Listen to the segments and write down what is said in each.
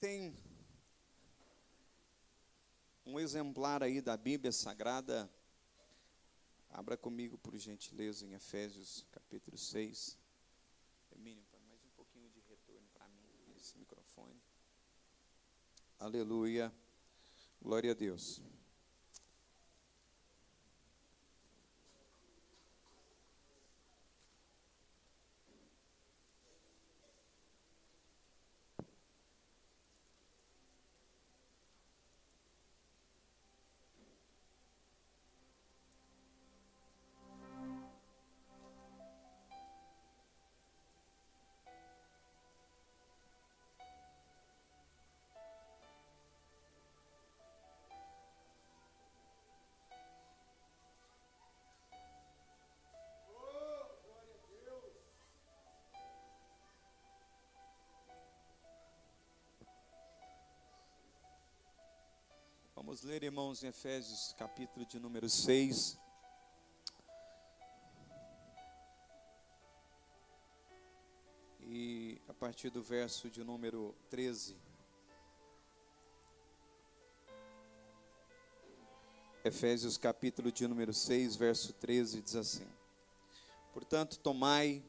tem um exemplar aí da Bíblia Sagrada, abra comigo, por gentileza, em Efésios, capítulo 6. Emílio, mais um pouquinho de retorno para mim, nesse microfone. Aleluia, glória a Deus. Vamos ler, irmãos, em Efésios, capítulo de número 6. E a partir do verso de número 13. Efésios, capítulo de número 6, verso 13, diz assim: Portanto, tomai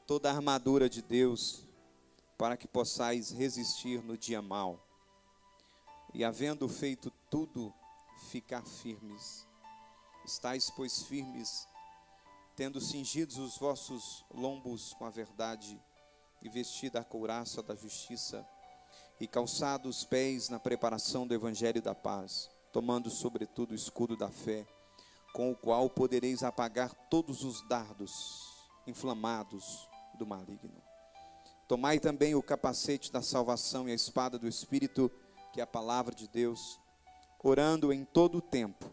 toda a armadura de Deus, para que possais resistir no dia mau. E havendo feito tudo, ficar firmes. Estais, pois, firmes, tendo cingidos os vossos lombos com a verdade, e vestida a couraça da justiça, e calçados os pés na preparação do evangelho da paz, tomando sobretudo o escudo da fé, com o qual podereis apagar todos os dardos inflamados do maligno. Tomai também o capacete da salvação e a espada do Espírito, que é a palavra de Deus, orando em todo o tempo,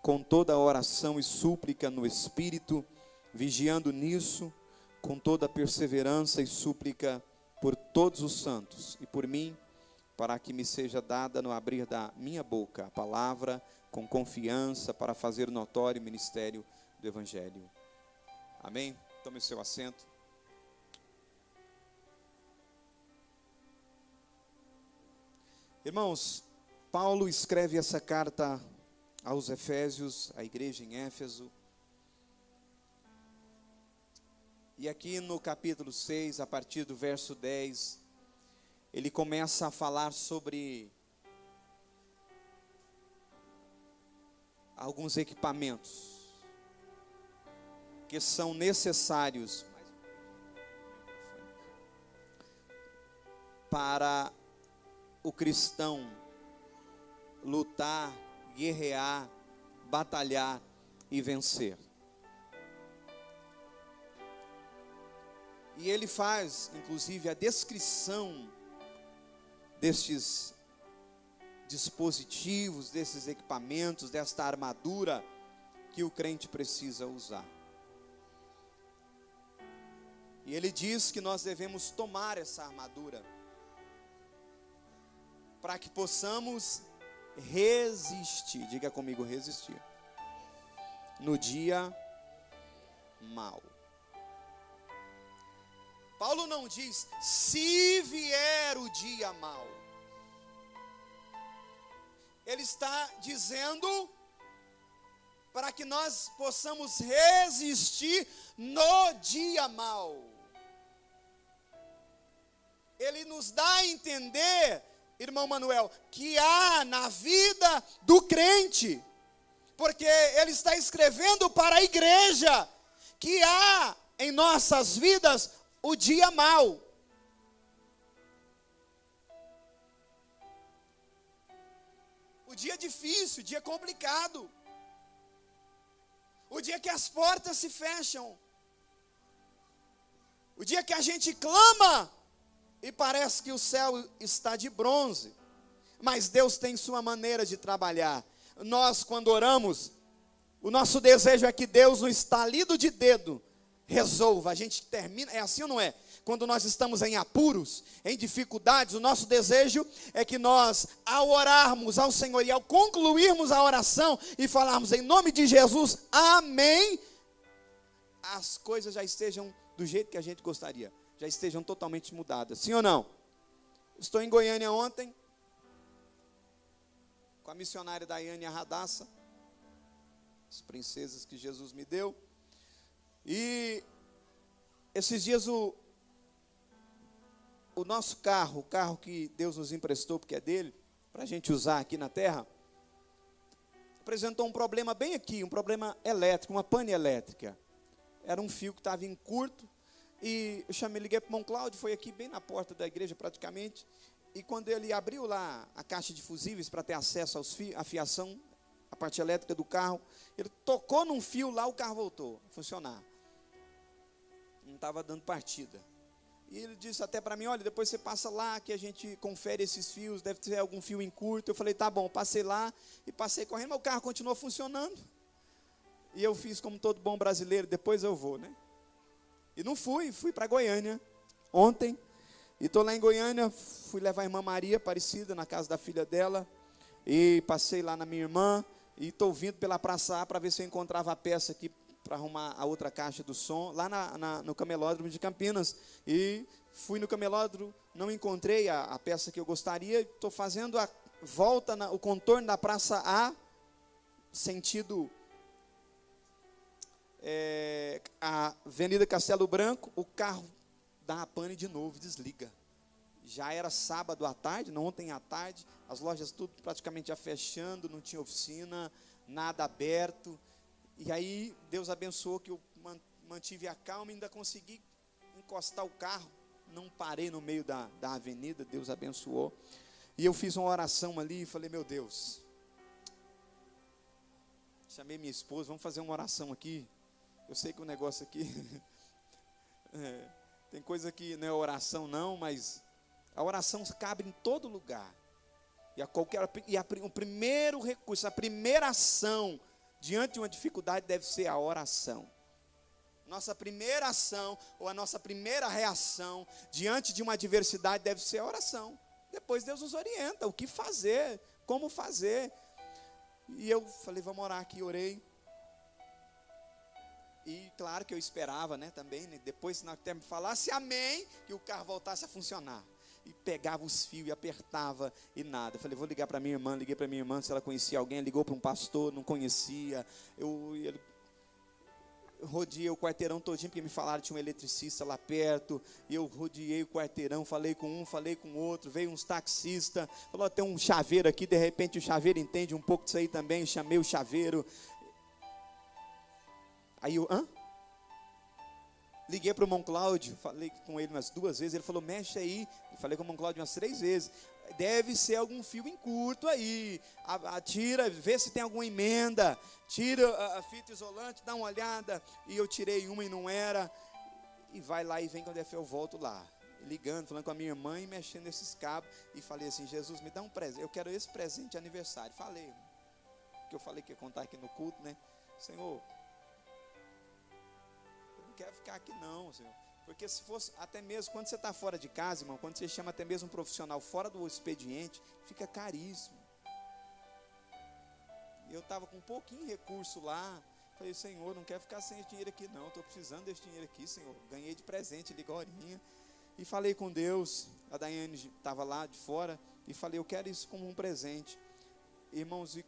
com toda oração e súplica no Espírito, vigiando nisso, com toda perseverança e súplica por todos os santos e por mim, para que me seja dada no abrir da minha boca a palavra com confiança para fazer o notório ministério do Evangelho. Amém? Tome o seu assento. Irmãos, Paulo escreve essa carta aos Efésios, à igreja em Éfeso. E aqui no capítulo 6, a partir do verso 10, ele começa a falar sobre alguns equipamentos que são necessários para o cristão lutar, guerrear, batalhar e vencer. E ele faz, inclusive, a descrição destes dispositivos, desses equipamentos, desta armadura que o crente precisa usar. E ele diz que nós devemos tomar essa armadura para que possamos resistir, diga comigo, resistir, no dia mau. Paulo não diz, se vier o dia mau. Ele está dizendo para que nós possamos resistir no dia mau. Ele nos dá a entender, irmão Manuel, que há na vida do crente, porque ele está escrevendo para a igreja, que há em nossas vidas o dia mau. O dia difícil, o dia complicado. O dia que as portas se fecham. O dia que a gente clama e parece que o céu está de bronze. Mas Deus tem sua maneira de trabalhar. Nós, quando oramos, o nosso desejo é que Deus, no estalido de dedo, resolva. A gente termina, é assim ou não é? Quando nós estamos em apuros, em dificuldades, o nosso desejo é que nós, ao orarmos ao Senhor e ao concluirmos a oração e falarmos em nome de Jesus, amém, as coisas já estejam do jeito que a gente gostaria, já estejam totalmente mudadas, sim ou não? Estou em Goiânia ontem, com a missionária Daiane Radassa, as princesas que Jesus me deu. E esses dias o nosso carro, o carro que Deus nos emprestou, porque é dele, para a gente usar aqui na terra, apresentou um problema bem aqui, um problema elétrico, uma pane elétrica. Era um fio que estava em curto, e eu liguei para o irmão Cláudio, foi aqui bem na porta da igreja praticamente, e quando ele abriu lá a caixa de fusíveis para ter acesso aos fios, a fiação, a parte elétrica do carro, ele tocou num fio lá, o carro voltou a funcionar. Não estava dando partida. E ele disse até para mim, olha, depois você passa lá que a gente confere esses fios, deve ter algum fio em curto. Eu falei, tá bom, passei lá e passei correndo, mas o carro continuou funcionando. E eu fiz como todo bom brasileiro, depois eu vou, né? E não fui para Goiânia ontem. E estou lá em Goiânia, fui levar a irmã Maria Aparecida na casa da filha dela. E passei lá na minha irmã. E estou vindo pela Praça A para ver se eu encontrava a peça aqui para arrumar a outra caixa do som, lá no camelódromo de Campinas. E fui no camelódromo, não encontrei a peça que eu gostaria. Estou fazendo a volta, o contorno da Praça A, sentido a Avenida Castelo Branco. O carro dá a pane de novo, desliga. Já era sábado à tarde, não ontem à tarde, as lojas tudo praticamente já fechando, não tinha oficina, nada aberto. E aí Deus abençoou que eu mantive a calma e ainda consegui encostar o carro, não parei no meio da avenida, Deus abençoou. E eu fiz uma oração ali e falei, meu Deus, chamei minha esposa, vamos fazer uma oração aqui. Eu sei que o negócio aqui, tem coisa que não é oração não, mas a oração cabe em todo lugar. O primeiro recurso, a primeira ação diante de uma dificuldade deve ser a oração. Nossa primeira ação, ou a nossa primeira reação diante de uma adversidade deve ser a oração. Depois Deus nos orienta, o que fazer, como fazer. E eu falei, vamos orar aqui, orei. E claro que eu esperava, né, também, né, depois se nós me falasse amém, que o carro voltasse a funcionar. E pegava os fios e apertava e nada. Eu falei, vou ligar para minha irmã. Liguei para minha irmã se ela conhecia alguém. Ligou para um pastor, não conhecia. Eu rodeei o quarteirão todinho, porque me falaram que tinha um eletricista lá perto. E eu rodeei o quarteirão, falei com um, falei com outro. Veio uns taxistas, falou, tem um chaveiro aqui. De repente o chaveiro entende um pouco disso aí também. Chamei o chaveiro. Aí eu, liguei para o irmão Cláudio, falei com ele umas 2 vezes, ele falou, mexe aí. Eu falei com o irmão Cláudio umas 3 vezes. Deve ser algum fio em curto aí. Tira, vê se tem alguma emenda. Tira a fita isolante, dá uma olhada. E eu tirei uma e não era. E vai lá e vem quando eu volto lá. Ligando, falando com a minha irmã e mexendo nesses cabos. E falei assim, Jesus, me dá um presente. Eu quero esse presente de aniversário. Falei, que eu falei que ia contar aqui no culto, né? Senhor, não quero ficar aqui não, Senhor, porque se fosse, até mesmo quando você está fora de casa, irmão, quando você chama até mesmo um profissional fora do expediente, fica caríssimo. E eu estava com um pouquinho de recurso lá, falei, Senhor, não quero ficar sem esse dinheiro aqui não, estou precisando desse dinheiro aqui, Senhor, ganhei de presente, ligorinha, e falei com Deus. A Daiane estava lá de fora, e falei, eu quero isso como um presente, irmãos, e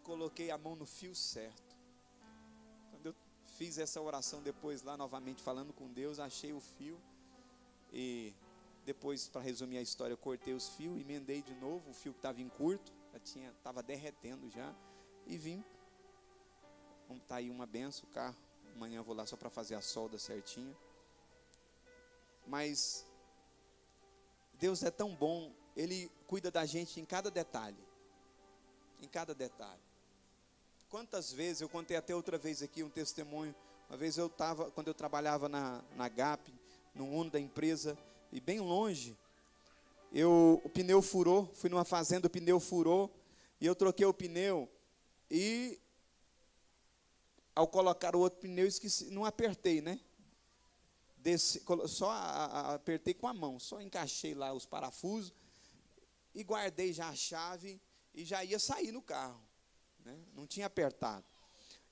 coloquei a mão no fio certo. Quando eu fiz essa oração depois lá, novamente falando com Deus, achei o fio, e depois, para resumir a história, eu cortei os fios, emendei de novo, o fio que estava em curto, estava derretendo já, e vim. Está aí uma benção, o carro, amanhã eu vou lá só para fazer a solda certinha. Mas Deus é tão bom, Ele cuida da gente em cada detalhe, em cada detalhe. Quantas vezes, eu contei até outra vez aqui um testemunho, uma vez quando eu trabalhava na GAP, no Uno da empresa, e bem longe, o pneu furou, fui numa fazenda, o pneu furou, e eu troquei o pneu, e ao colocar o outro pneu, esqueci, não apertei, né? Só apertei com a mão, só encaixei lá os parafusos, e guardei já a chave, e já ia sair no carro. Não tinha apertado.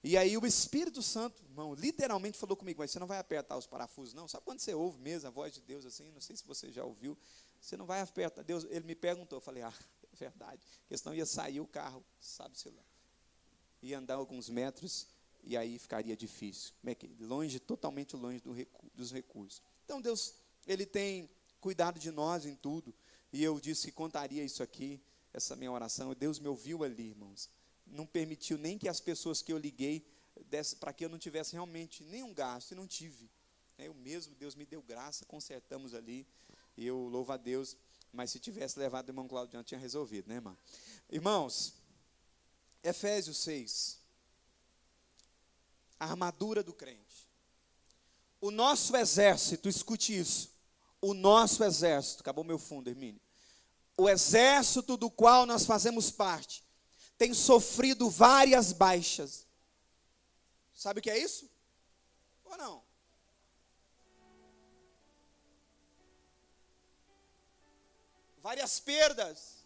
E aí o Espírito Santo, irmão, literalmente falou comigo, mas você não vai apertar os parafusos, não. Sabe quando você ouve mesmo a voz de Deus assim? Não sei se você já ouviu. Você não vai apertar. Deus, ele me perguntou, eu falei, é verdade. Porque senão ia sair o carro, sabe-se lá. Ia andar alguns metros e aí ficaria difícil. Longe, totalmente longe dos recursos. Então Deus, Ele tem cuidado de nós em tudo. E eu disse que contaria isso aqui, essa minha oração. Deus me ouviu ali, irmãos. Não permitiu nem que as pessoas que eu liguei desse, para que eu não tivesse realmente nenhum gasto, e não tive. Eu mesmo, Deus me deu graça, consertamos ali, e eu louvo a Deus, mas se tivesse levado o irmão Claudiano, tinha resolvido, né, irmão? Irmãos, Efésios 6, a armadura do crente. O nosso exército, escute isso, o nosso exército, acabou meu fundo, Hermínio, o exército do qual nós fazemos parte, tem sofrido várias baixas. Sabe o que é isso? Ou não? Várias perdas.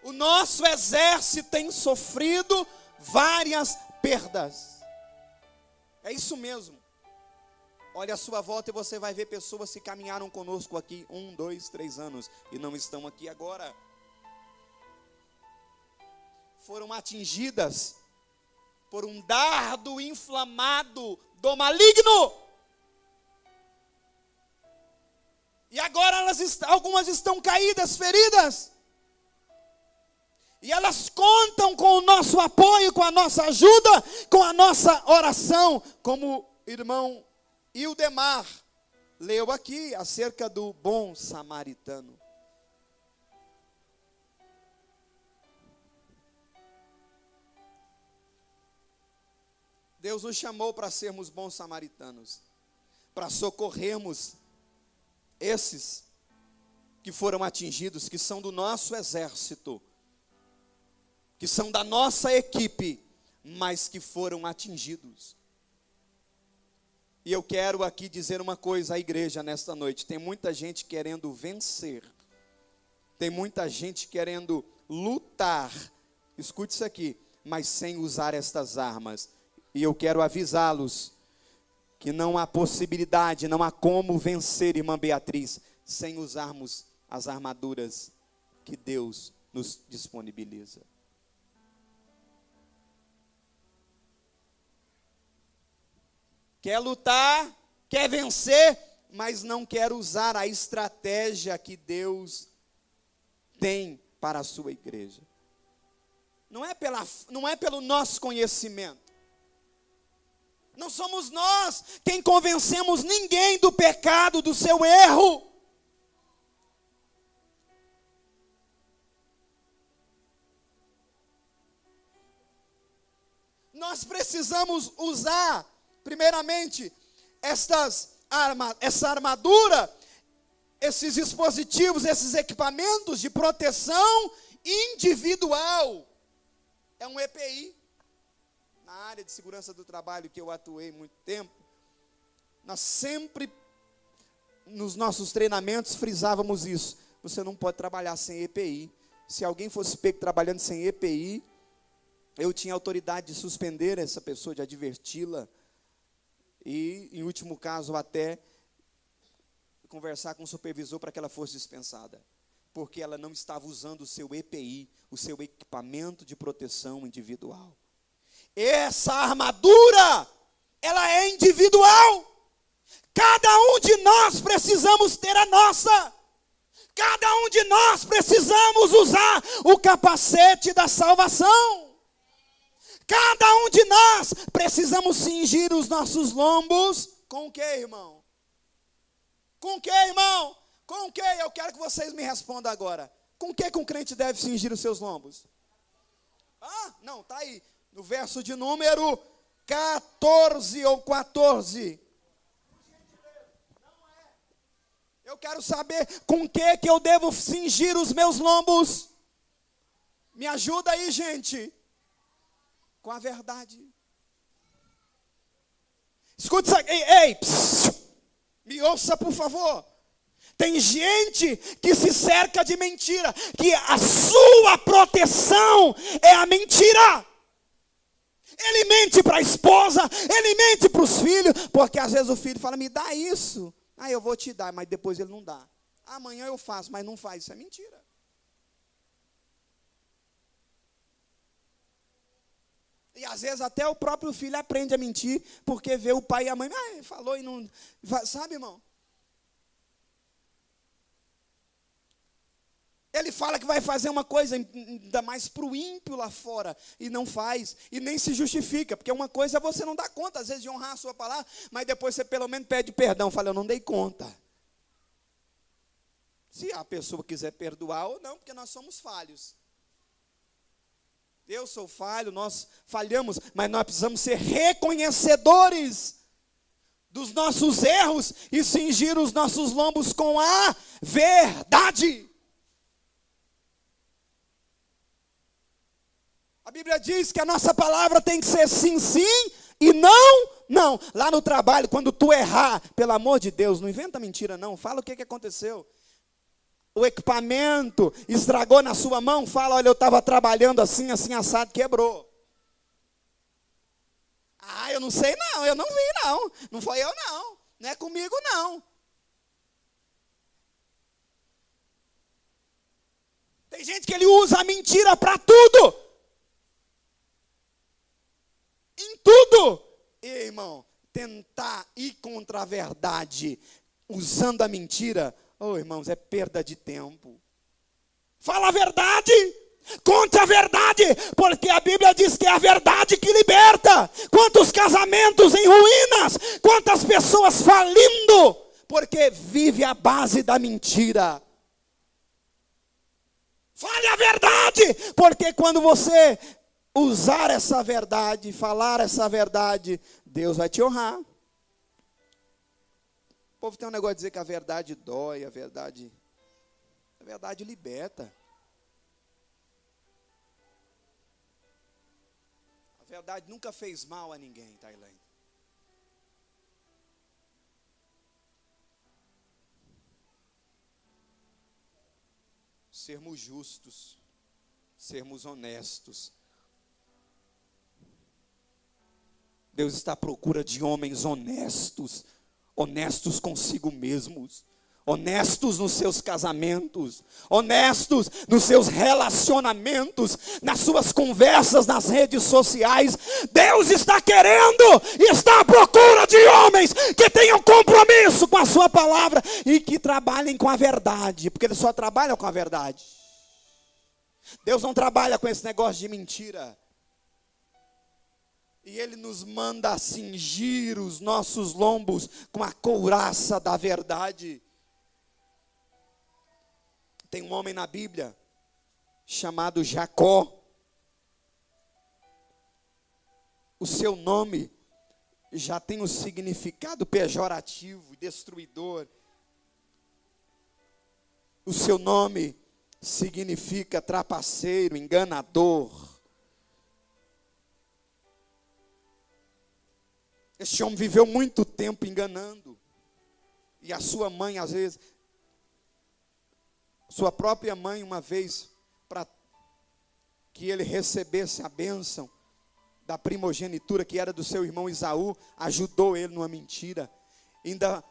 O nosso exército tem sofrido várias perdas. É isso mesmo. Olha a sua volta e você vai ver pessoas que caminharam conosco aqui 1, 2, 3 anos e não estão aqui agora. Foram atingidas por um dardo inflamado do maligno. E agora algumas estão caídas, feridas. E elas contam com o nosso apoio, com a nossa ajuda, com a nossa oração. Como o irmão Ildemar leu aqui acerca do bom samaritano. Deus nos chamou para sermos bons samaritanos, para socorrermos esses que foram atingidos, que são do nosso exército, que são da nossa equipe, mas que foram atingidos. E eu quero aqui dizer uma coisa à igreja nesta noite: tem muita gente querendo vencer, tem muita gente querendo lutar, escute isso aqui, mas sem usar estas armas. E eu quero avisá-los que não há possibilidade, não há como vencer, irmã Beatriz, sem usarmos as armaduras que Deus nos disponibiliza. Quer lutar, quer vencer, mas não quer usar a estratégia que Deus tem para a sua igreja. Não é pelo nosso conhecimento. Não somos nós quem convencemos ninguém do pecado, do seu erro. Nós precisamos usar, primeiramente, essa armadura, esses dispositivos, esses equipamentos de proteção individual. É um EPI. Na área de segurança do trabalho que eu atuei muito tempo, nós sempre, nos nossos treinamentos, frisávamos isso. Você não pode trabalhar sem EPI. Se alguém fosse pego trabalhando sem EPI, eu tinha autoridade de suspender essa pessoa, de adverti-la. E, em último caso, até conversar com o supervisor para que ela fosse dispensada. Porque ela não estava usando o seu EPI, o seu equipamento de proteção individual. Essa armadura, ela é individual. Cada um de nós precisamos ter a nossa. Cada um de nós precisamos usar o capacete da salvação. Cada um de nós precisamos cingir os nossos lombos. Com o que, irmão? Com o que, irmão? Com o que? Eu quero que vocês me respondam agora. Com o que um crente deve cingir os seus lombos? Não, está aí. No verso de número 14 ou 14. Eu quero saber com que eu devo cingir os meus lombos. Me ajuda aí, gente. Com a verdade. Escuta isso aqui. Ei, me ouça, por favor. Tem gente que se cerca de mentira, que a sua proteção é a mentira. Ele mente para a esposa, ele mente para os filhos, porque às vezes o filho fala, me dá isso. Ah, eu vou te dar, mas depois ele não dá. Amanhã eu faço, mas não faz, isso é mentira. E às vezes até o próprio filho aprende a mentir, porque vê o pai e a mãe, falou e não... Sabe, irmão? Ele fala que vai fazer uma coisa, ainda mais para o ímpio lá fora, e não faz, e nem se justifica, porque uma coisa é você não dar conta, às vezes, de honrar a sua palavra, mas depois você pelo menos pede perdão, fala, eu não dei conta. Se a pessoa quiser perdoar ou não, porque nós somos falhos. Eu sou falho, nós falhamos, mas nós precisamos ser reconhecedores dos nossos erros e cingir os nossos lombos com a verdade. A Bíblia diz que a nossa palavra tem que ser sim, sim e não, não. Lá no trabalho, quando tu errar, pelo amor de Deus, não inventa mentira não, fala o que aconteceu. O equipamento estragou na sua mão, fala, olha, eu estava trabalhando assim, assim, assado, quebrou. Ah, eu não sei não, eu não vi não, não foi eu não é comigo não. Tem gente que ele usa a mentira para tudo. Em tudo. E, irmão, tentar ir contra a verdade, usando a mentira, irmãos, é perda de tempo. Fala a verdade, conte a verdade, porque a Bíblia diz que é a verdade que liberta. Quantos casamentos em ruínas, quantas pessoas falindo, porque vive à base da mentira. Fale a verdade, porque quando você usar essa verdade, falar essa verdade, Deus vai te honrar. O povo tem um negócio de dizer que a verdade dói, a verdade liberta. A verdade nunca fez mal a ninguém, Tailândia. Sermos justos, sermos honestos. Deus está à procura de homens honestos, honestos consigo mesmos, honestos nos seus casamentos, honestos nos seus relacionamentos, nas suas conversas nas redes sociais. Deus está querendo e está à procura de homens que tenham compromisso com a sua palavra e que trabalhem com a verdade, porque eles só trabalham com a verdade. Deus não trabalha com esse negócio de mentira. E Ele nos manda cingir os nossos lombos com a couraça da verdade. Tem um homem na Bíblia chamado Jacó. O seu nome já tem um significado pejorativo, destruidor. O seu nome significa trapaceiro, enganador. Este homem viveu muito tempo enganando. E a sua mãe, às vezes, sua própria mãe, uma vez, para que ele recebesse a bênção da primogenitura, que era do seu irmão Esaú, ajudou ele numa mentira. Ainda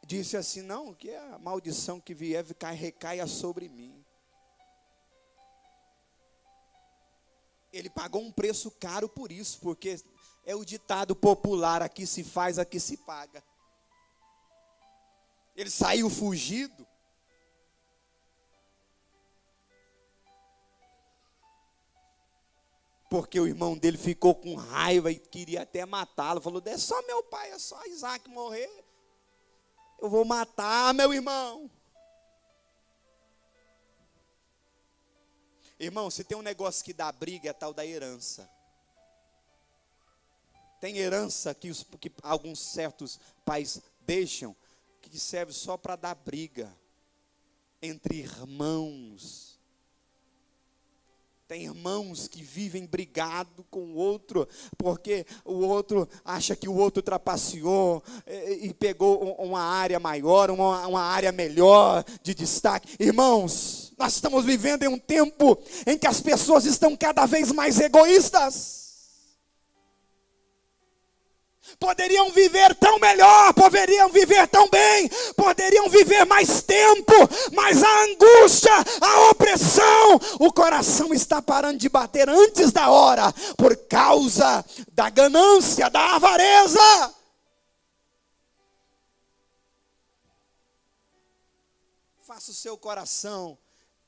disse assim, não, que a maldição que vier recaia sobre mim. Ele pagou um preço caro por isso, porque é o ditado popular, aqui se faz, aqui se paga. Ele saiu fugido. Porque o irmão dele ficou com raiva e queria até matá-lo. Falou, é só meu pai, é só Isaac morrer. Eu vou matar meu irmão. Irmão, se tem um negócio que dá briga, é tal da herança. Tem herança que alguns certos pais deixam, que serve só para dar briga entre irmãos. Tem irmãos que vivem brigado com o outro, porque o outro acha que o outro trapaceou e pegou uma área maior, uma área melhor de destaque. Irmãos, nós estamos vivendo em um tempo em que as pessoas estão cada vez mais egoístas. poderiam viver tão melhor, poderiam viver tão bem, poderiam viver mais tempo, mas a angústia, a opressão, o coração está parando de bater antes da hora, por causa da ganância, da avareza. Faça o seu coração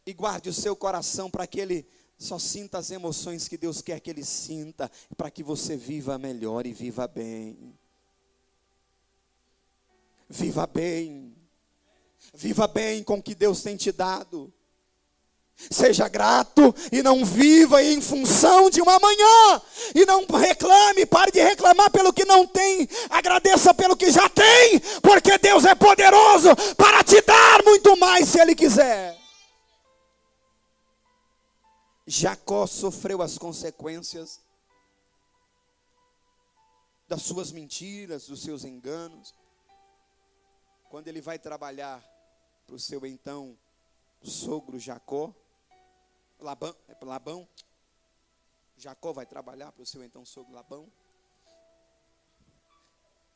e guarde o seu coração para que ele só sinta as emoções que Deus quer que ele sinta, para que você viva melhor e viva bem. Viva bem. Viva bem com o que Deus tem te dado. Seja grato e não viva em função de um amanhã. E não reclame, pare de reclamar pelo que não tem. Agradeça pelo que já tem, porque Deus é poderoso para te dar muito mais se Ele quiser. Jacó sofreu as consequências das suas mentiras, dos seus enganos. Quando ele vai trabalhar para o seu então sogro Jacó, Labão, Jacó vai trabalhar para o seu então sogro Labão.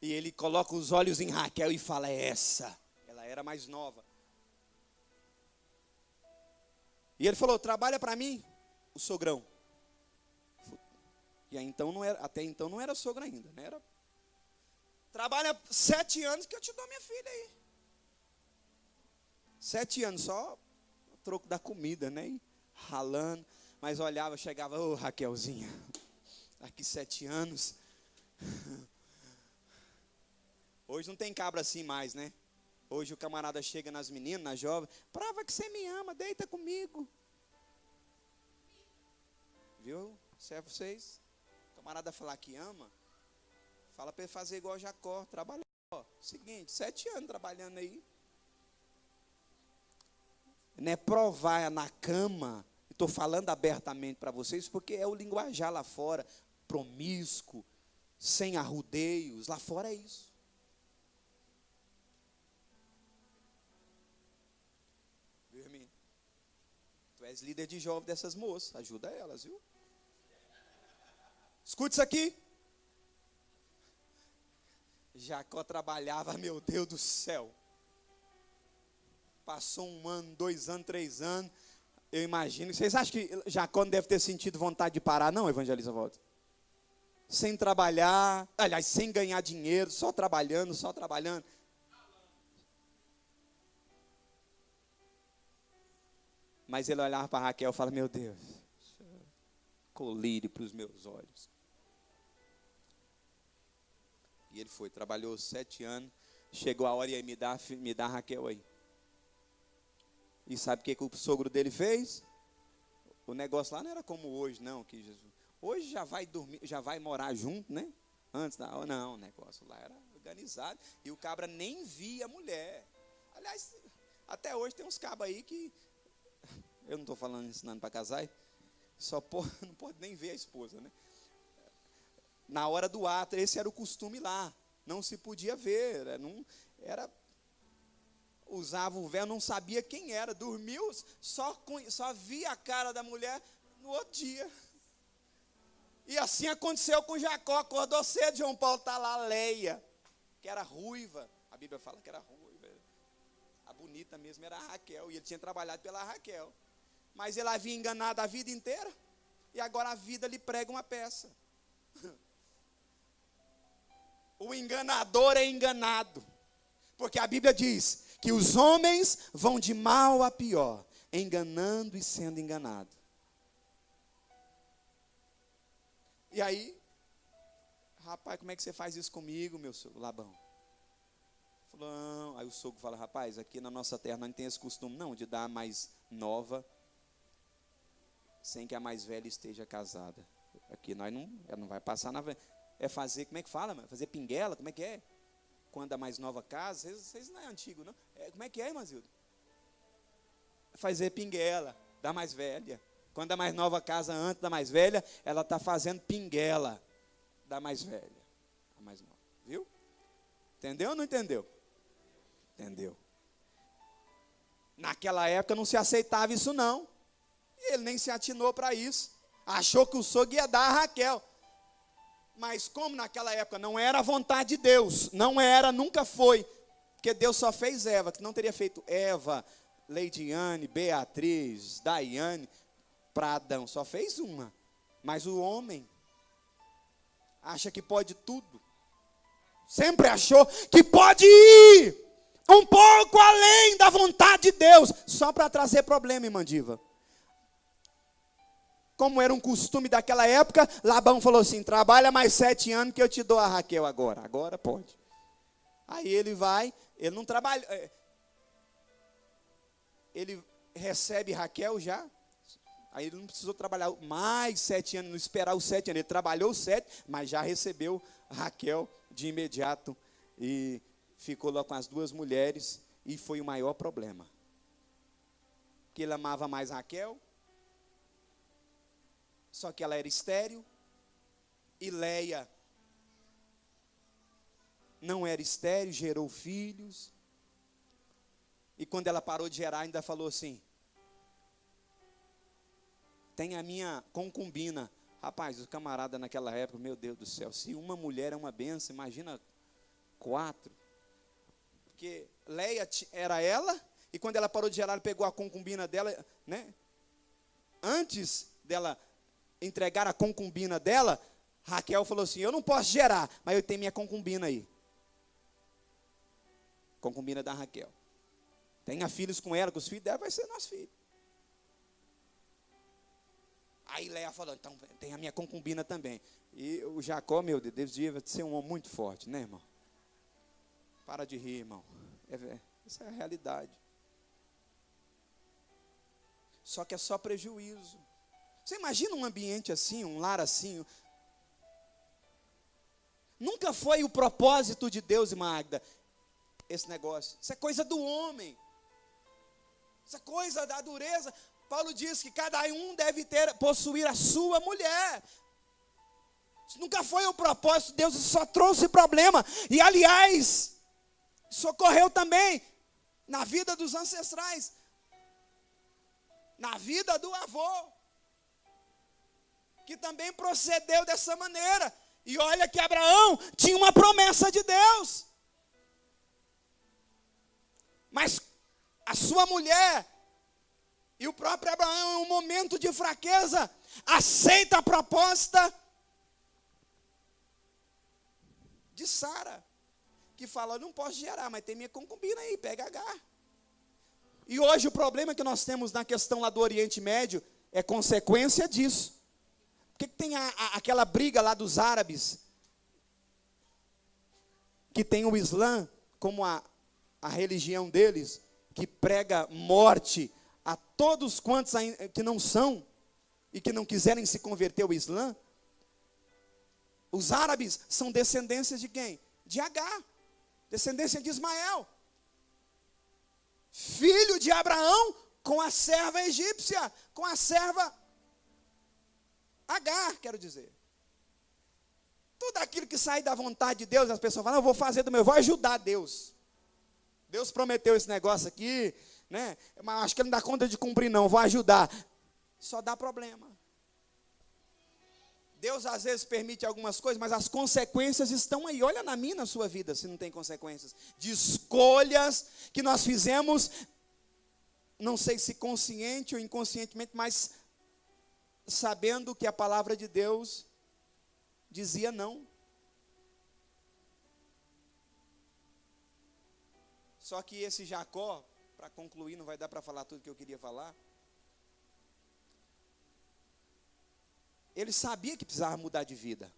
E ele coloca os olhos em Raquel e fala, é essa. Ela era mais nova. E ele falou, trabalha para mim. O sogrão. E aí, então não era, até então não era sogro ainda, né? Era, trabalha 7 anos que eu te dou minha filha aí. 7 anos só o troco da comida, né? E ralando, mas olhava, chegava, ô Raquelzinha, daqui 7 anos. Hoje não tem cabra assim mais, né? Hoje o camarada chega nas meninas, nas jovens, prova que você me ama, deita comigo. Viu? Serve vocês. O camarada falar que ama, fala para ele fazer igual Jacó, trabalhar. Seguinte, 7 anos trabalhando aí. Não é provar na cama. Estou falando abertamente para vocês, porque é o linguajar lá fora, promíscuo, sem arrudeios. Lá fora é isso. Viu, irmão? Tu és líder de jovem dessas moças, ajuda elas, viu? Escute isso aqui. Jacó trabalhava, meu Deus do céu. Passou 1 ano, 2 anos, 3 anos. Eu imagino. Vocês acham que Jacó não deve ter sentido vontade de parar, não, Evangelista Walter? Sem trabalhar, aliás, sem ganhar dinheiro, só trabalhando, só trabalhando. Mas ele olhava para Raquel e falava, meu Deus, colírio para os meus olhos. E ele foi, trabalhou 7 anos, chegou a hora e aí me dá Raquel aí. E sabe o que o sogro dele fez? O negócio lá não era como hoje, não. Que Jesus, hoje já vai dormir, já vai morar junto, né? Antes da hora, não, o negócio lá era organizado. E o cabra nem via a mulher. Aliás, até hoje tem uns cabras aí que, eu não estou falando, ensinando para casar, não pode nem ver a esposa, né? Na hora do ato, esse era o costume lá. Não se podia ver, usava o véu, não sabia quem era. Dormiu, só via a cara da mulher no outro dia. E assim aconteceu com Jacó. Acordou cedo, João Paulo está lá, Leia, que era ruiva. A Bíblia fala que era ruiva. A bonita mesmo era a Raquel. E ele tinha trabalhado pela Raquel. Mas ele havia enganado a vida inteira. E agora a vida lhe prega uma peça. O enganador é enganado. Porque a Bíblia diz que os homens vão de mal a pior, enganando e sendo enganado. E aí, rapaz, como é que você faz isso comigo, meu sogro, Labão? Falou, não. Aí o sogro fala, rapaz, aqui na nossa terra não tem esse costume não, de dar a mais nova, sem que a mais velha esteja casada. Aqui nós não vai passar na... É fazer, como é que fala, mano? Fazer pinguela, como é que é? Quando a mais nova casa, vocês não é antigo, não? Como é que é, irmã Zilda? Fazer pinguela da mais velha. Quando a mais nova casa antes da mais velha, ela está fazendo pinguela da mais velha. A mais nova, viu? Entendeu ou não entendeu? Entendeu. Naquela época não se aceitava isso não. E ele nem se atinou para isso. Achou que o sogro ia dar a Raquel. Mas como naquela época não era a vontade de Deus, não era, nunca foi, porque Deus só fez Eva, que não teria feito Eva, Leidiane, Beatriz, Daiane, para Adão, só fez uma. Mas o homem acha que pode tudo. Sempre achou que pode ir um pouco além da vontade de Deus, só para trazer problema, irmã Diva. Como era um costume daquela época, Labão falou assim: trabalha mais 7 anos que eu te dou a Raquel agora. Agora pode. Aí ele vai, ele não trabalha. Ele recebe Raquel já. Aí ele não precisou trabalhar mais 7 anos, não esperar os 7 anos. Ele trabalhou 7, mas já recebeu Raquel de imediato. E ficou lá com as 2 mulheres. E foi o maior problema. Porque ele amava mais Raquel. Só que ela era estéril. E Leia não era estéril, gerou filhos. E quando ela parou de gerar, ainda falou assim: tem a minha concubina. Rapaz, o camarada naquela época, meu Deus do céu, se uma mulher é uma benção, imagina 4. Porque Leia era ela, e quando ela parou de gerar, ela pegou a concubina dela, né? Antes dela entregar a concubina dela, Raquel falou assim: eu não posso gerar, mas eu tenho minha concubina aí. Concubina da Raquel. Tenha filhos com ela, que os filhos dela vai ser nosso filho. Aí Leia falou: então tem a minha concubina também. E o Jacó, meu Deus, devia ser um homem muito forte, né, irmão? Para de rir, irmão. Essa é a realidade. Só que é só prejuízo. Você imagina um ambiente assim, um lar assim? Nunca foi o propósito de Deus, irmã Águeda, esse negócio. Isso é coisa do homem. Isso é coisa da dureza. Paulo diz que cada um deve possuir a sua mulher. Isso nunca foi o propósito de Deus, isso só trouxe problema. E aliás, isso ocorreu também na vida dos ancestrais, na vida do avô, que também procedeu dessa maneira. E olha que Abraão tinha uma promessa de Deus. Mas a sua mulher e o próprio Abraão, em um momento de fraqueza, aceita a proposta de Sara, que fala: eu não posso gerar, mas tem minha concubina aí, pega Agar. E hoje o problema que nós temos na questão lá do Oriente Médio é consequência disso. Por que tem aquela briga lá dos árabes, que tem o Islã como a religião deles, que prega morte a todos quantos que não são e que não quiserem se converter ao Islã? Os árabes são descendências de quem? De Agar, descendência de Ismael, filho de Abraão com a serva egípcia, com a serva Agar, quero dizer. Tudo aquilo que sai da vontade de Deus, as pessoas falam: eu vou fazer do meu, eu vou ajudar Deus. Deus prometeu esse negócio aqui, né? Mas acho que ele não dá conta de cumprir não, vou ajudar. Só dá problema. Deus às vezes permite algumas coisas, mas as consequências estão aí. Olha na minha, na sua vida, se não tem consequências. De escolhas que nós fizemos, não sei se consciente ou inconscientemente, mas sabendo que a palavra de Deus dizia não. Só que esse Jacó, para concluir, não vai dar para falar tudo que eu queria falar. Ele sabia que precisava mudar de vida.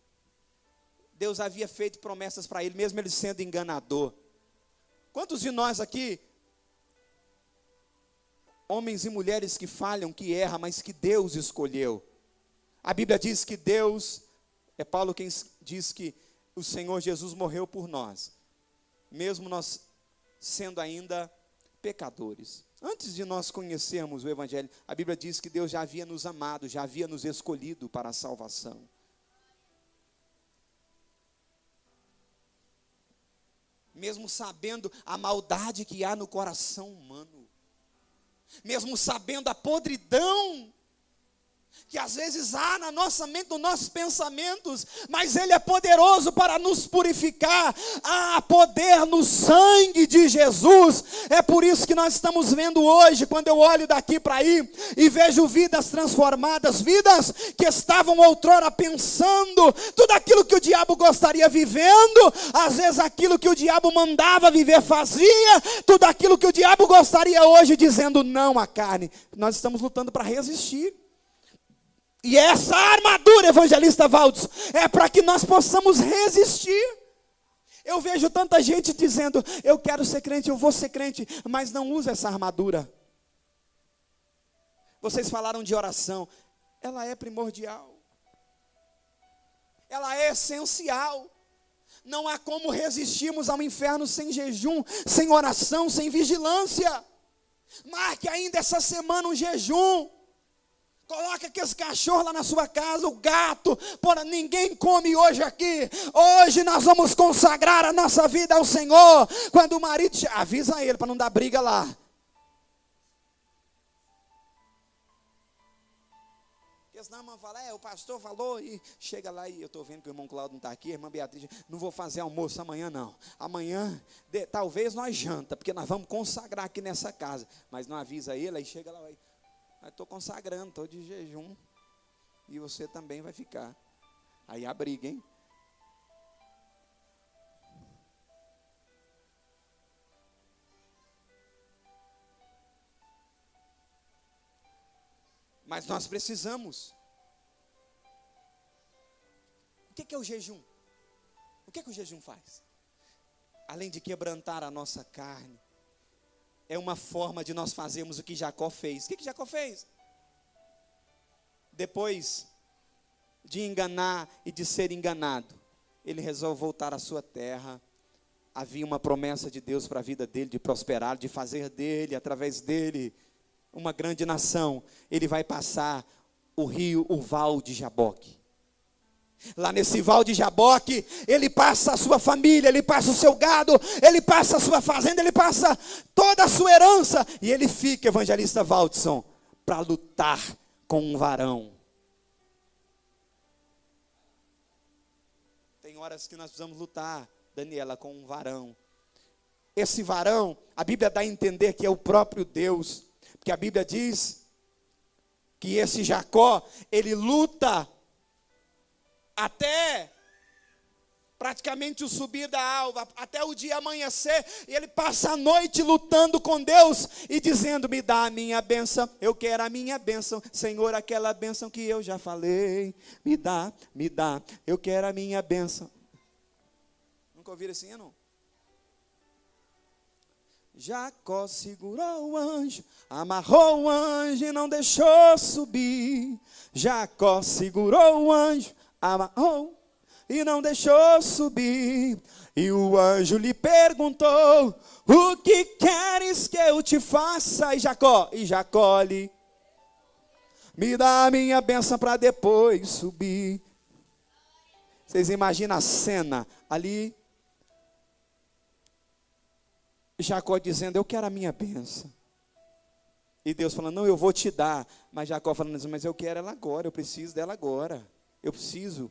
Deus havia feito promessas para ele, mesmo ele sendo enganador. Quantos de nós aqui, homens e mulheres que falham, que erram, mas que Deus escolheu? A Bíblia diz que Deus, é Paulo quem diz que o Senhor Jesus morreu por nós, mesmo nós sendo ainda pecadores. Antes de nós conhecermos o Evangelho, a Bíblia diz que Deus já havia nos amado, já havia nos escolhido para a salvação. Mesmo sabendo a maldade que há no coração humano, mesmo sabendo a podridão que às vezes há na nossa mente, nos nossos pensamentos, mas Ele é poderoso para nos purificar. Há poder no sangue de Jesus. É por isso que nós estamos vendo hoje, quando eu olho daqui para aí e vejo vidas transformadas, vidas que estavam outrora pensando tudo aquilo que o diabo gostaria vivendo, às vezes aquilo que o diabo mandava viver fazia, tudo aquilo que o diabo gostaria hoje dizendo não à carne. Nós estamos lutando para resistir. E essa armadura, evangelista Valdes, é para que nós possamos resistir. Eu vejo tanta gente dizendo, eu quero ser crente, eu vou ser crente, mas não usa essa armadura. Vocês falaram de oração, ela é primordial. Ela é essencial. Não há como resistirmos ao inferno sem jejum, sem oração, sem vigilância. Marque ainda essa semana um jejum. Coloca aqueles cachorros lá na sua casa, o gato, porra, ninguém come hoje aqui. Hoje nós vamos consagrar a nossa vida ao Senhor. Quando o marido, avisa ele para não dar briga lá. Porque senão a irmã fala, o pastor falou, e chega lá e eu estou vendo que o irmão Cláudio não está aqui, a irmã Beatriz, não vou fazer almoço amanhã não. Amanhã, talvez nós janta, porque nós vamos consagrar aqui nessa casa. Mas não avisa ele, aí chega lá, estou consagrando, estou de jejum, e você também vai ficar. Aí a briga, hein? Mas nós precisamos. O que é o jejum? O que o jejum faz? Além de quebrantar a nossa carne, é uma forma de nós fazermos o que Jacó fez. O que Jacó fez? Depois de enganar e de ser enganado, ele resolve voltar à sua terra. Havia uma promessa de Deus para a vida dele, de prosperar, de fazer dele, através dele, uma grande nação. Ele vai passar o rio, o val de Jaboque. Lá nesse val de Jaboque, ele passa a sua família, ele passa o seu gado, ele passa a sua fazenda, ele passa toda a sua herança. E ele fica, evangelista Valdson, para lutar com um varão. Tem horas que nós precisamos lutar, Daniela, com um varão. Esse varão, a Bíblia dá a entender que é o próprio Deus. Porque a Bíblia diz que esse Jacó, ele luta até praticamente o subir da alva, até o dia amanhecer, e ele passa a noite lutando com Deus e dizendo, me dá a minha bênção, eu quero a minha bênção, Senhor, aquela bênção que eu já falei, me dá, eu quero a minha bênção. Nunca ouviram esse hino? Jacó segurou o anjo, amarrou o anjo e não deixou subir. Jacó segurou o anjo, amarrou e não deixou subir. E o anjo lhe perguntou, o que queres que eu te faça? E Jacó lhe, me dá a minha bênção para depois subir. Vocês imaginam a cena ali, Jacó dizendo, eu quero a minha bênção. E Deus falando, não, eu vou te dar. Mas Jacó falando assim, mas eu quero ela agora, eu preciso dela agora. Eu preciso.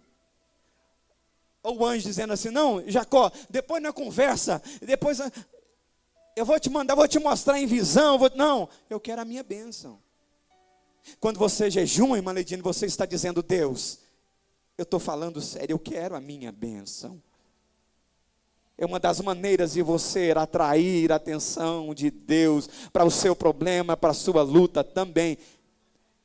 Ou o anjo dizendo assim, não, Jacó, depois na conversa, depois eu vou te mandar, vou te mostrar em visão. Não, eu quero a minha bênção. Quando você jejuma, irmã Ledine, você está dizendo, Deus, eu estou falando sério, eu quero a minha bênção. É uma das maneiras de você atrair a atenção de Deus para o seu problema, para a sua luta também.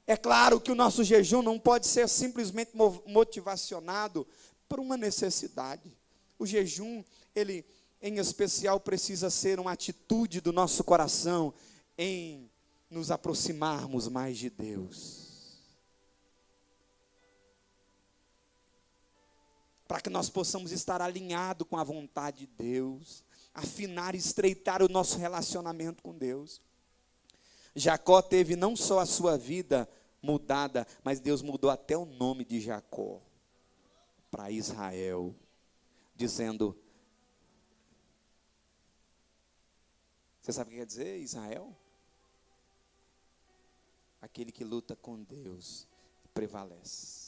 É claro que o nosso jejum não pode ser simplesmente motivacionado por uma necessidade. O jejum, ele em especial precisa ser uma atitude do nosso coração em nos aproximarmos mais de Deus. Para que nós possamos estar alinhados com a vontade de Deus, afinar e estreitar o nosso relacionamento com Deus. Jacó teve não só a sua vida mudada, mas Deus mudou até o nome de Jacó para Israel, dizendo, você sabe o que quer dizer Israel? Aquele que luta com Deus. prevalece.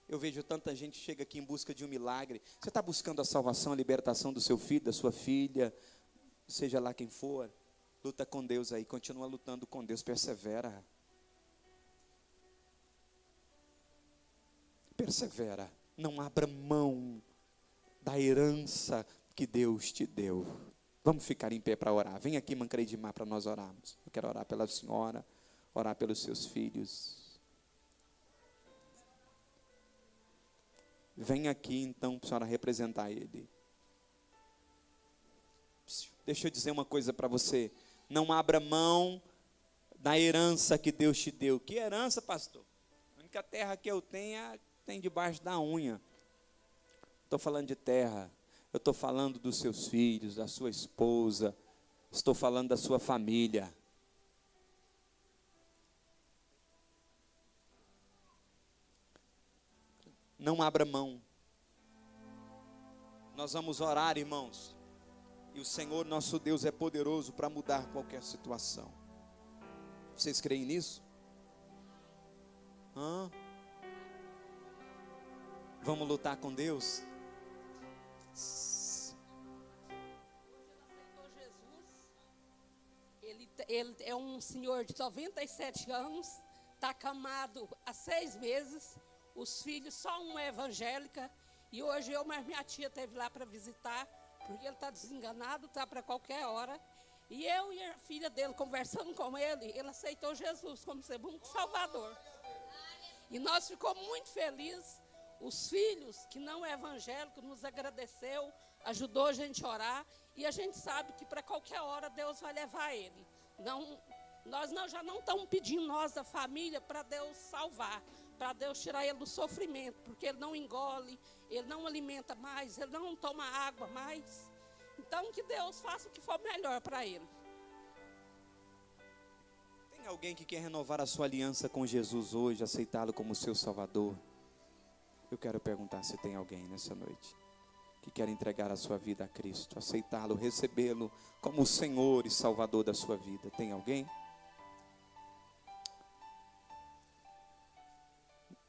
Eu vejo tanta gente que chega aqui em busca de um milagre. Você está buscando a salvação, a libertação do seu filho, da sua filha, seja lá quem for. Luta com Deus aí, continua lutando com Deus, persevera. Persevera, não abra mão da herança que Deus te deu. Vamos ficar em pé para orar. Vem aqui, irmã Creidimar, para nós orarmos. Eu quero orar pela senhora, orar pelos seus filhos. Vem aqui então para a senhora representar ele. Deixa eu dizer uma coisa para você. Não abra mão da herança que Deus te deu. Que herança, pastor? A única terra que eu tenho tem debaixo da unha. Estou falando de terra. Eu estou falando dos seus filhos, da sua esposa. Estou falando da sua família. Não abra mão. Nós vamos orar, irmãos. E o Senhor nosso Deus é poderoso para mudar qualquer situação. Vocês creem nisso? Vamos lutar com Deus? Ele é um senhor de 97 anos, está acamado há 6 meses. Os filhos, só uma é evangélica. E hoje eu, mas minha tia esteve lá para visitar, porque ele está desenganado, está para qualquer hora. E eu e a filha dele, conversando com ele aceitou Jesus como seu único Salvador. E nós ficamos muito felizes. Os filhos, que não é evangélico, nos agradeceu, ajudou a gente a orar. E a gente sabe que para qualquer hora Deus vai levar ele. Nós já não estamos pedindo, nós, a família, para Deus salvar, para Deus tirar ele do sofrimento, porque ele não engole, ele não alimenta mais, ele não toma água mais. Então, que Deus faça o que for melhor para ele. Tem alguém que quer renovar a sua aliança com Jesus hoje, aceitá-lo como seu Salvador? Eu quero perguntar se tem alguém nessa noite que quer entregar a sua vida a Cristo, aceitá-lo, recebê-lo como o Senhor e Salvador da sua vida. Tem alguém?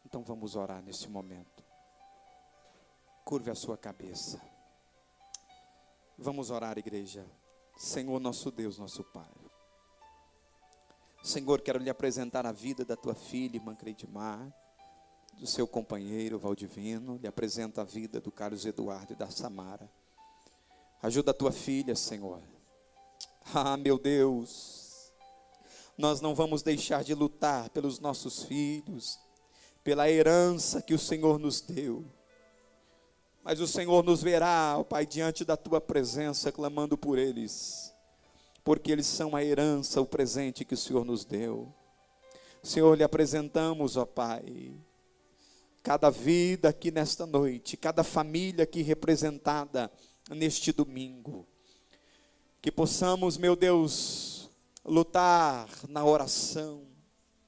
Então vamos orar nesse momento. Curve a sua cabeça. Vamos orar, igreja. Senhor nosso Deus, nosso Pai. Senhor, quero lhe apresentar a vida da tua filha, irmã Creidimar, do seu companheiro Valdivino. Lhe apresento a vida do Carlos Eduardo e da Samara. Ajuda a tua filha, Senhor. Ah, meu Deus, nós não vamos deixar de lutar pelos nossos filhos, pela herança que o Senhor nos deu. Mas o Senhor nos verá, ó Pai, diante da tua presença, clamando por eles, porque eles são a herança, o presente que o Senhor nos deu. Senhor, lhe apresentamos, ó Pai, cada vida aqui nesta noite, cada família aqui representada neste domingo. Que possamos, meu Deus, lutar na oração,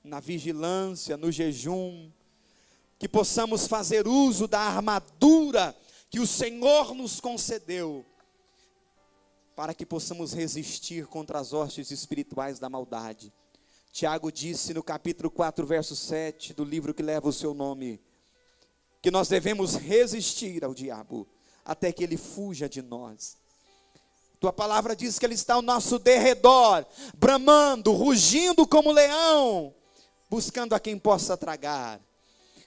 na vigilância, no jejum. Que possamos fazer uso da armadura que o Senhor nos concedeu, para que possamos resistir contra as hostes espirituais da maldade. Tiago disse no capítulo 4, verso 7, do livro que leva o seu nome, que nós devemos resistir ao diabo, até que ele fuja de nós. Tua palavra diz que ele está ao nosso derredor, bramando, rugindo como leão, buscando a quem possa tragar.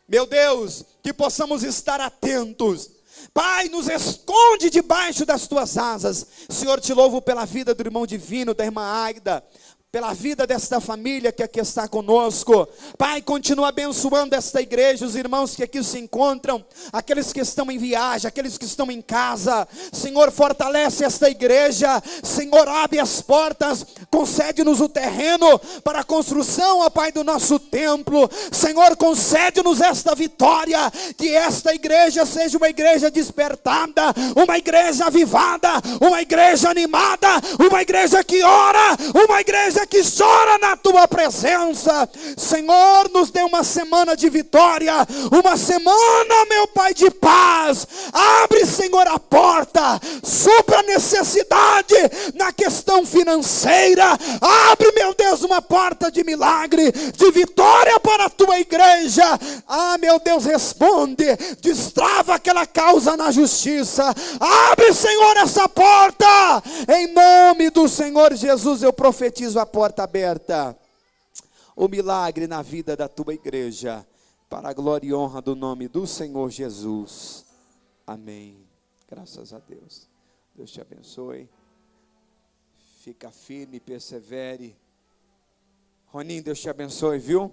Meu Deus, que possamos estar atentos. Pai, nos esconde debaixo das tuas asas. Senhor, te louvo pela vida do irmão Divino, da irmã Águida, pela vida desta família que aqui está conosco. Pai, continua abençoando esta igreja, os irmãos que aqui se encontram, aqueles que estão em viagem, aqueles que estão em casa. Senhor, fortalece esta igreja. Senhor, abre as portas, concede-nos o terreno para a construção, ó Pai, do nosso templo. Senhor, concede-nos esta vitória, que esta igreja seja uma igreja despertada, uma igreja avivada, uma igreja animada, uma igreja que ora, uma igreja é que chora na tua presença. Senhor, nos dê uma semana de vitória, uma semana, meu Pai, de paz. Abre, Senhor, a porta, supra a necessidade na questão financeira. Abre, meu Deus, uma porta de milagre, de vitória para a tua igreja. Ah, meu Deus, responde, destrava aquela causa na justiça. Abre, Senhor, essa porta, em nome do Senhor Jesus. Eu profetizo a porta aberta, o milagre na vida da tua igreja, para a glória e honra do nome do Senhor Jesus. Amém. Graças a Deus. Deus te abençoe. Fica firme, persevere. Roninho, Deus te abençoe, viu?